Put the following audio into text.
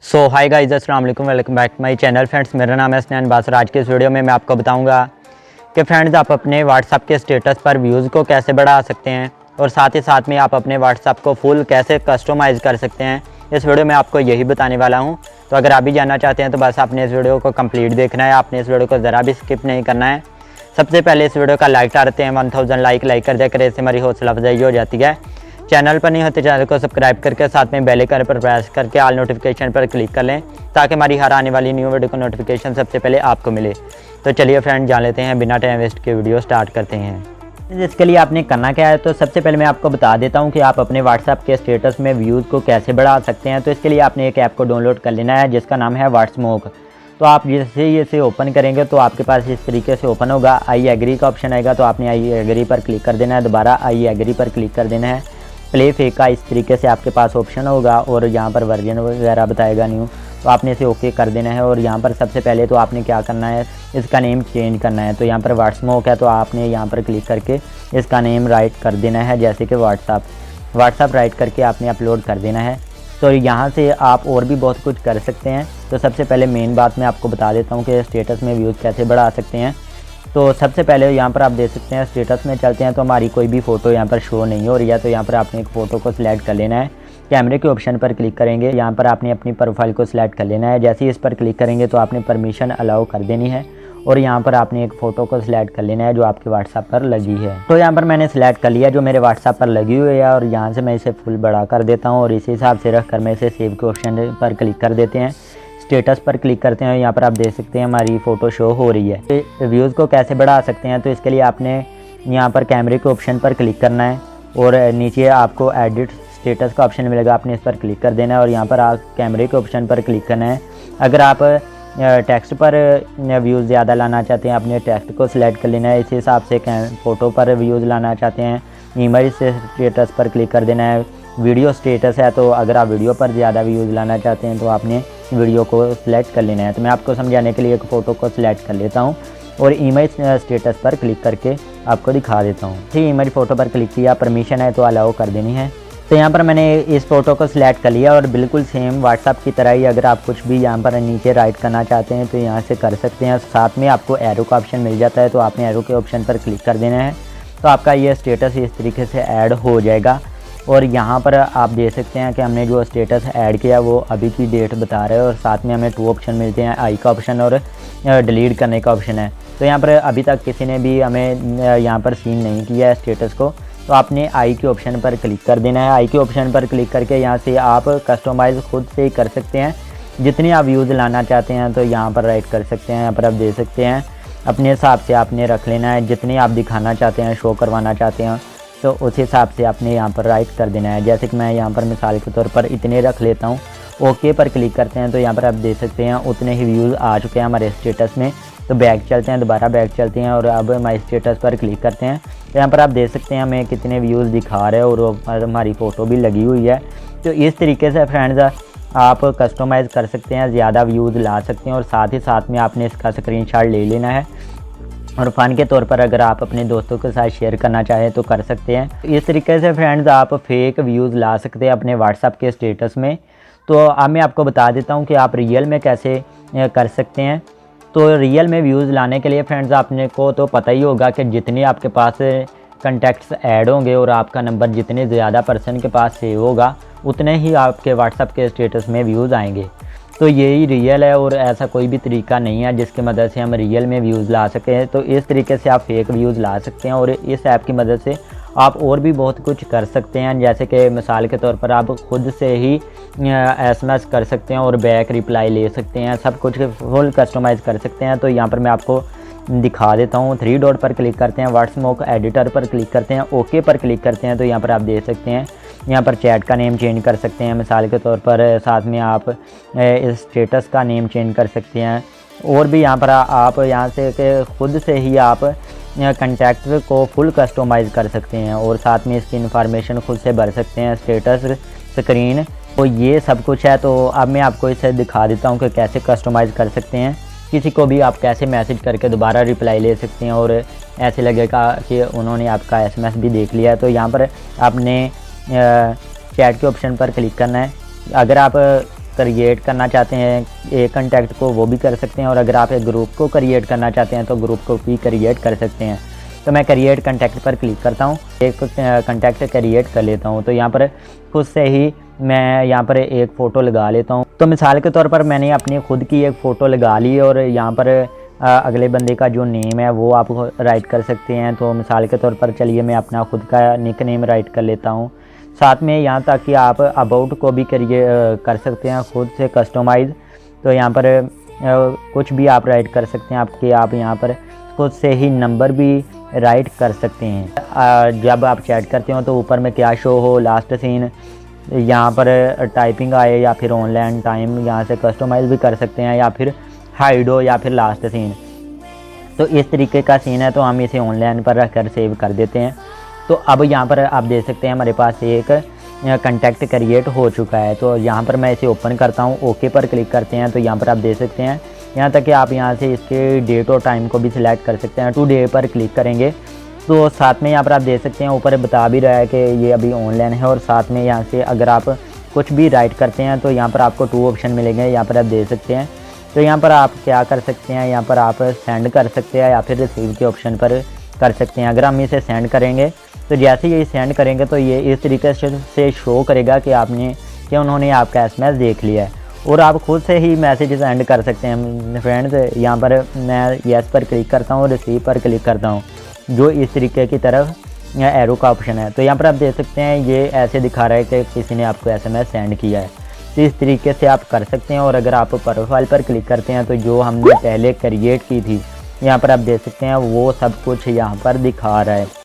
सो hi guys, अस्सलाम वालेकुम, welcome back my channel. Friends, मेरा नाम है स्नैन बासर। आज के इस वीडियो में मैं आपको बताऊंगा कि फ्रेंड्स आप अपने व्हाट्सअप के स्टेटस पर व्यूज़ को कैसे बढ़ा सकते हैं और साथ ही साथ में आप अपने व्हाट्सअप को फुल कैसे कस्टमाइज़ कर सकते हैं। इस वीडियो में आपको यही बताने वाला हूँ। तो अगर आप भी जानना चाहते हैं तो बस आपने इस वीडियो को कंप्लीट देखना है, आपने इस वीडियो को ज़रा भी स्किप नहीं करना है। सबसे पहले इस वीडियो का लाइक चाहते हैं 1000 लाइक कर दिया करें, इससे हमारी हौसला अफजाई हो जाती है। चैनल पर नहीं होते चैनल को सब्सक्राइब करके साथ में बेल आइकन पर प्रेस करके ऑल नोटिफिकेशन पर क्लिक कर लें ताकि हमारी हर आने वाली न्यू वीडियो का नोटिफिकेशन सबसे पहले आपको मिले। तो चलिए फ्रेंड, जान लेते हैं, बिना टाइम वेस्ट के वीडियो स्टार्ट करते हैं। इसके लिए आपने करना क्या है, तो सबसे पहले मैं आपको बता देता हूं कि आप अपने व्हाट्सएप के स्टेटस में व्यूज़ को कैसे बढ़ा सकते हैं। तो इसके लिए आपने एक ऐप को डाउनलोड कर लेना है जिसका नाम है व्हाट्समोक। तो आप जैसे ही इसे ओपन करेंगे तो आपके पास इस तरीके से ओपन होगा। आई एग्री का ऑप्शन आएगा तो आपने आई एग्री पर क्लिक कर देना है, दोबारा आई एग्री पर क्लिक कर देना है। प्ले फेक का इस तरीके से आपके पास ऑप्शन होगा और यहाँ पर वर्जन वगैरह बताएगा न्यू, तो आपने इसे ओके कर देना है। और यहाँ पर सबसे पहले तो आपने क्या करना है, इसका नेम चेंज करना है। तो यहाँ पर व्हाट्समोक है तो आपने यहाँ पर क्लिक करके इसका नेम राइट कर देना है, जैसे कि व्हाट्सअप राइट करके आपने अपलोड कर देना है। तो यहाँ से आप और भी बहुत कुछ कर सकते हैं। तो सबसे पहले मेन बात मैं आपको बता देता हूँ कि स्टेटस में व्यूज़ कैसे बढ़ा सकते हैं। तो सबसे पहले यहाँ पर आप देख सकते हैं, स्टेटस में चलते हैं तो हमारी कोई भी फ़ोटो यहाँ पर शो नहीं हो रही है। तो यहाँ पर आपने एक फ़ोटो को सिलेक्ट कर लेना है, कैमरे के ऑप्शन पर क्लिक करेंगे, यहाँ पर आपने अपनी प्रोफाइल को सिलेक्ट कर लेना है। जैसे ही इस पर क्लिक करेंगे तो आपने परमिशन अलाउ कर देनी है और यहाँ पर आपने एक फ़ोटो को सिलेक्ट कर लेना है जो आपके व्हाट्सएप पर लगी है। तो यहाँ पर मैंने सिलेक्ट कर लिया जो मेरे व्हाट्सएप पर लगी हुई है और यहाँ से मैं इसे फुल बड़ा कर देता हूँ और इसी हिसाब से रख कर मैं इसे सेव के ऑप्शन पर क्लिक कर देते हैं। स्टेटस पर क्लिक करते हैं, यहाँ पर आप देख सकते हैं हमारी फ़ोटो शो हो रही है। व्यूज़ को कैसे बढ़ा सकते हैं, तो इसके लिए आपने यहाँ पर कैमरे के ऑप्शन पर क्लिक करना है और नीचे आपको एडिट स्टेटस का ऑप्शन मिलेगा, आपने इस पर क्लिक कर देना है और यहाँ पर आप कैमरे के ऑप्शन पर क्लिक करना है। अगर आप टेक्स्ट पर व्यूज़ ज़्यादा लाना चाहते हैं, अपने टेक्स्ट को सिलेक्ट कर लेना है। इस हिसाब से फ़ोटो पर व्यूज़ लाना चाहते हैं, इमेज स्टेटस पर क्लिक कर देना है। वीडियो स्टेटस है तो अगर आप वीडियो पर ज़्यादा व्यूज़ लाना चाहते हैं तो आपने वीडियो को सिलेक्ट कर लेना है। तो मैं आपको समझाने के लिए एक फ़ोटो को सिलेक्ट कर लेता हूँ और इमेज स्टेटस पर क्लिक करके आपको दिखा देता हूँ। ठीक, इमेज फ़ोटो पर क्लिक किया, परमिशन है तो अलाउ कर देनी है। तो यहाँ पर मैंने इस फ़ोटो को सिलेक्ट कर लिया और बिल्कुल सेम व्हाट्सअप की तरह ही अगर आप कुछ भी यहाँ पर नीचे राइट करना चाहते हैं तो यहाँ से कर सकते हैं। साथ में आपको एरो का ऑप्शन मिल जाता है तो आपने एरो के ऑप्शन पर क्लिक कर देना है। तो आपका ये स्टेटस इस तरीके से ऐड हो जाएगा और यहाँ पर आप देख सकते हैं कि हमने जो स्टेटस ऐड किया वो अभी की डेट बता रहा है और साथ में हमें 2 ऑप्शन मिलते हैं, आई का ऑप्शन और डिलीट करने का ऑप्शन है। तो यहाँ पर अभी तक किसी ने भी हमें यहाँ पर सीन नहीं किया है स्टेटस को, तो आपने आई के ऑप्शन पर क्लिक कर देना है। आई के ऑप्शन पर क्लिक करके यहाँ से आप कस्टमाइज़ खुद से ही कर सकते हैं। जितनी आप व्यूज़ लाना चाहते हैं तो यहाँ पर राइट कर सकते हैं। यहाँ पर आप देख सकते हैं अपने हिसाब से आपने रख लेना है, जितनी आप दिखाना चाहते हैं, शो करवाना चाहते हैं तो उस हिसाब से आपने यहाँ पर राइट कर देना है। जैसे कि मैं यहाँ पर मिसाल के तौर पर इतने रख लेता हूँ, ओके पर क्लिक करते हैं तो यहाँ पर आप देख सकते हैं उतने ही व्यूज़ आ चुके हैं हमारे स्टेटस में। तो बैक चलते हैं, दोबारा बैक चलते हैं और अब हमारे स्टेटस पर क्लिक करते हैं तो यहाँ पर आप देख सकते हैं हमें कितने व्यूज़ दिखा रहे हैं और हमारी फ़ोटो भी लगी हुई है। तो इस तरीके से फ्रेंड्स आप कस्टमाइज़ कर सकते हैं, ज़्यादा व्यूज़ ला सकते हैं और साथ ही साथ में आपने इसका स्क्रीनशॉट ले लेना है और फ़न के तौर पर अगर आप अपने दोस्तों के साथ शेयर करना चाहें तो कर सकते हैं। इस तरीके से फ्रेंड्स आप फेक व्यूज़ ला सकते हैं अपने व्हाट्सएप के स्टेटस में। तो अब मैं आपको बता देता हूं कि आप रियल में कैसे कर सकते हैं। तो रियल में व्यूज़ लाने के लिए फ्रेंड्स आपने को तो पता ही होगा कि जितने आपके पास कॉन्टैक्ट्स ऐड होंगे और आपका नंबर जितने ज़्यादा पर्सन के पास सेव होगा उतने ही आपके व्हाट्सएप के स्टेटस में व्यूज़ आएंगे। तो यही रियल है और ऐसा कोई भी तरीका नहीं है जिसकी मदद से हम रियल में व्यूज़ ला सकें। तो इस तरीके से आप फेक व्यूज़ ला सकते हैं और इस ऐप की मदद से आप और भी बहुत कुछ कर सकते हैं। जैसे कि मिसाल के तौर पर आप खुद से ही एसएमएस कर सकते हैं और बैक रिप्लाई ले सकते हैं, सब कुछ फुल कस्टमाइज़ कर सकते हैं। तो यहाँ पर मैं आपको दिखा देता हूँ। 3 डॉट पर क्लिक करते हैं, व्हाट्समोक एडिटर पर क्लिक करते हैं, ओके पर क्लिक करते हैं तो यहाँ पर आप देख सकते हैं यहाँ पर चैट का नेम चेंज कर सकते हैं मिसाल के तौर पर। साथ में आप इस स्टेटस का नेम चेंज कर सकते हैं और भी यहाँ पर आप यहाँ से कि खुद से ही आप कॉन्टैक्ट को फुल कस्टमाइज़ कर सकते हैं और साथ में इसकी इन्फॉर्मेशन खुद से भर सकते हैं, स्टेटस, स्क्रीन, तो ये सब कुछ है। तो अब मैं आपको इसे दिखा देता हूँ कि कैसे कस्टमाइज़ कर सकते हैं। किसी को भी आप कैसे मैसेज करके दोबारा रिप्लाई ले सकते हैं और ऐसे लगेगा कि उन्होंने आपका एसएमएस भी देख लिया है। तो यहाँ पर आपने चैट के ऑप्शन पर क्लिक करना है। अगर आप क्रिएट करना चाहते हैं एक कंटेक्ट को वो भी कर सकते हैं, और अगर आप एक ग्रुप को क्रिएट करना चाहते हैं तो ग्रुप को भी क्रिएट कर सकते हैं। तो मैं क्रिएट कंटेक्ट पर क्लिक करता हूँ, एक कंटेक्ट क्रिएट कर लेता हूँ। तो यहाँ पर खुद से ही मैं यहाँ पर एक फ़ोटो लगा लेता हूँ। तो मिसाल के तौर पर मैंने अपनी खुद की एक फ़ोटो लगा ली, और यहाँ पर अगले बंदे का जो नेम है वो आप राइट कर सकते हैं। तो मिसाल के तौर पर चलिए मैं अपना खुद का निक नेम राइट कर लेता हूँ। साथ में यहाँ तक कि आप अबाउट को भी कर सकते हैं खुद से कस्टमाइज़। तो यहाँ पर कुछ भी आप राइट कर सकते हैं, आप यहाँ पर खुद से ही नंबर भी राइट कर सकते हैं। जब आप चैट करते हो तो ऊपर में क्या शो हो, लास्ट सीन, यहाँ पर टाइपिंग आए या फिर ऑनलाइन टाइम, यहाँ से कस्टमाइज़ भी कर सकते हैं, या फिर हाइड हो या फिर लास्ट सीन। तो इस तरीके का सीन है, तो हम इसे ऑनलाइन पर रख कर सेव कर देते हैं। तो अब यहाँ पर आप देख सकते हैं हमारे पास एक कंटेक्ट क्रिएट हो चुका है। तो यहाँ पर मैं इसे ओपन करता हूँ, ओके पर क्लिक करते हैं। तो यहाँ पर आप देख सकते हैं यहाँ तक कि आप यहाँ से इसके डेट और टाइम को भी सिलेक्ट कर सकते हैं। टुडे पर क्लिक करेंगे तो साथ में यहाँ पर आप देख सकते हैं ऊपर बता भी रहा है कि ये अभी ऑनलाइन है, और साथ में यहाँ से अगर आप कुछ भी राइट करते हैं तो यहाँ पर आपको 2 ऑप्शन मिलेंगे, यहाँ पर आप देख सकते हैं। तो यहाँ पर आप क्या कर सकते हैं, यहाँ पर आप सेंड कर सकते हैं या फिर रिसीव के ऑप्शन पर कर सकते हैं। अगर हम इसे सेंड करेंगे तो जैसे ये सेंड करेंगे तो ये इस तरीके से शो करेगा कि उन्होंने आपका SMS देख लिया है, और आप खुद से ही मैसेज सेंड कर सकते हैं फ्रेंड्स। यहाँ पर मैं येस पर क्लिक करता हूँ, रिसीव पर क्लिक करता हूँ, जो इस तरीके की तरफ एरो का ऑप्शन है। तो यहाँ पर आप देख सकते हैं ये ऐसे दिखा रहा है कि किसी ने आपको SMS सेंड किया है। तो इस तरीके से आप कर सकते हैं। और अगर आप प्रोफाइल पर क्लिक करते हैं तो जो हमने पहले क्रिएट की थी यहाँ पर आप देख सकते हैं वो सब कुछ यहाँ पर दिखा रहा है।